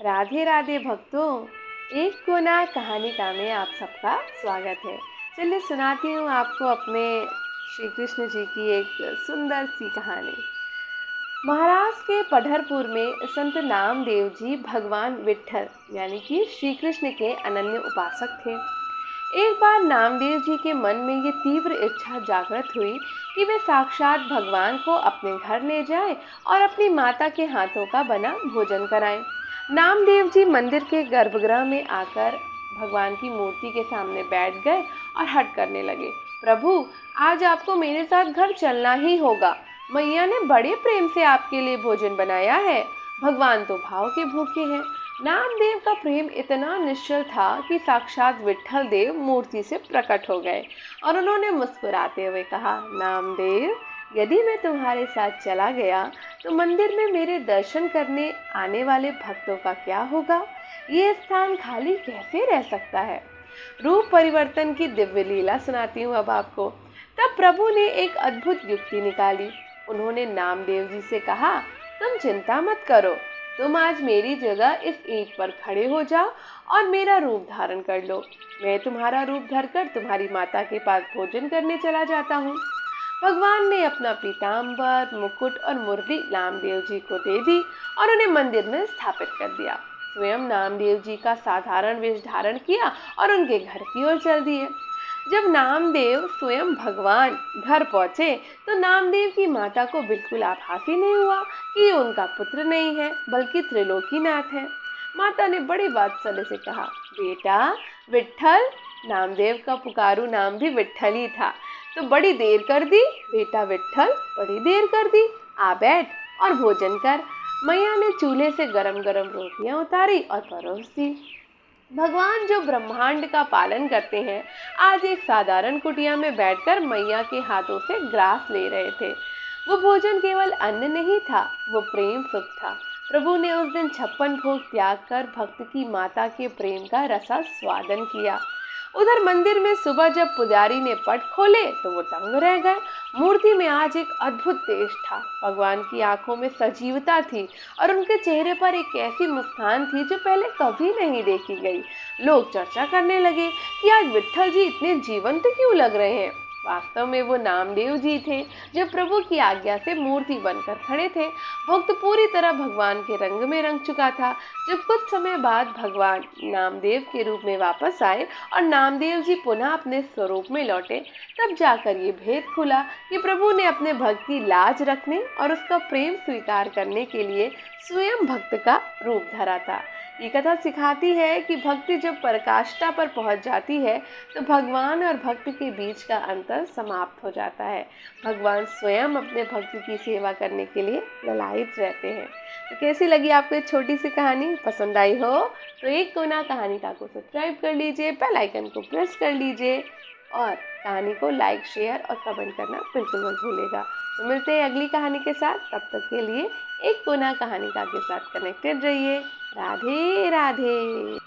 राधे राधे भक्तों। एक कोना कहानिका में आप सबका स्वागत है। चलिए सुनाती हूँ आपको अपने श्री कृष्ण जी की एक सुंदर सी कहानी। महाराष्ट्र के पढ़रपुर में संत नामदेव जी भगवान विट्ठल यानी कि श्री कृष्ण के अनन्य उपासक थे। एक बार नामदेव जी के मन में ये तीव्र इच्छा जागृत हुई कि वे साक्षात भगवान को अपने घर ले जाएं और अपनी माता के हाथों का बना भोजन कराएं। नामदेव जी मंदिर के गर्भगृह में आकर भगवान की मूर्ति के सामने बैठ गए और हठ करने लगे। प्रभु, आज आपको मेरे साथ घर चलना ही होगा। मैया ने बड़े प्रेम से आपके लिए भोजन बनाया है। भगवान तो भाव के भूखे हैं। नामदेव का प्रेम इतना निश्चल था कि साक्षात विट्ठल देव मूर्ति से प्रकट हो गए और उन्होंने मुस्कुराते हुए कहा, नामदेव, यदि मैं तुम्हारे साथ चला गया तो मंदिर में मेरे दर्शन करने आने वाले भक्तों का क्या होगा? ये स्थान खाली कैसे रह सकता है? रूप परिवर्तन की दिव्य लीला सुनाती हूँ अब आपको। तब प्रभु ने एक अद्भुत युक्ति निकाली। उन्होंने नामदेव जी से कहा, तुम चिंता मत करो, तुम आज मेरी जगह इस ईंट पर खड़े हो जाओ और मेरा रूप धारण कर लो। मैं तुम्हारा रूप धरकर तुम्हारी माता के पास भोजन करने चला जाता हूँ। भगवान ने अपना पीताम्बर, मुकुट और मुरली नामदेव जी को दे दी और उन्हें मंदिर में स्थापित कर दिया। स्वयं नामदेव जी का साधारण वेश धारण किया और उनके घर की ओर चल दिए। जब नामदेव स्वयं भगवान घर पहुंचे तो नामदेव की माता को बिल्कुल आभास ही नहीं हुआ कि ये उनका पुत्र नहीं है बल्कि त्रिलोकीनाथ है। माता ने बड़े वात्सल्य से कहा, बेटा विट्ठल, नामदेव का पुकारू नाम भी विट्ठल ही था, तो बड़ी देर कर दी बेटा विट्ठल, बड़ी देर कर दी। आ बैठ और भोजन कर। मैया ने चूल्हे से गरम गरम रोटियां उतारी और परोस दी। भगवान जो ब्रह्मांड का पालन करते हैं, आज एक साधारण कुटिया में बैठकर मैया के हाथों से ग्रास ले रहे थे। वो भोजन केवल अन्न नहीं था, वो प्रेम सुख था। प्रभु ने उस दिन 56 भोग त्याग कर भक्त की माता के प्रेम का रसा स्वादन किया। उधर मंदिर में सुबह जब पुजारी ने पट खोले तो वो दंग रह गए। मूर्ति में आज एक अद्भुत तेज था। भगवान की आंखों में सजीवता थी और उनके चेहरे पर एक ऐसी मुस्कान थी जो पहले कभी नहीं देखी गई। लोग चर्चा करने लगे कि आज विट्ठल जी इतने जीवंत क्यों लग रहे हैं। वास्तव में वो नामदेव जी थे जो प्रभु की आज्ञा से मूर्ति बनकर खड़े थे। भक्त पूरी तरह भगवान के रंग में रंग चुका था। जब कुछ समय बाद भगवान नामदेव के रूप में वापस आए और नामदेव जी पुनः अपने स्वरूप में लौटे, तब जाकर ये भेद खुला कि प्रभु ने अपने भक्त की लाज रखने और उसका प्रेम स्वीकार करने के लिए स्वयं भक्त का रूप धरा था। ये कथा सिखाती है कि भक्ति जब पराकाष्ठा पर पहुंच जाती है तो भगवान और भक्त के बीच का अंतर समाप्त हो जाता है। भगवान स्वयं अपने भक्त की सेवा करने के लिए ललायित रहते हैं। तो कैसी लगी आपको एक छोटी सी कहानी? पसंद आई हो तो एक कोना कहानिका को सब्सक्राइब कर लीजिए, बेल आइकन को प्रेस कर लीजिए और कहानी को लाइक, शेयर और कमेंट करना बिल्कुल मत भूलिएगा। तो मिलते हैं अगली कहानी के साथ। तब तक के लिए एक कोना कहानिका के साथ कनेक्टेड रहिए। राधे राधे।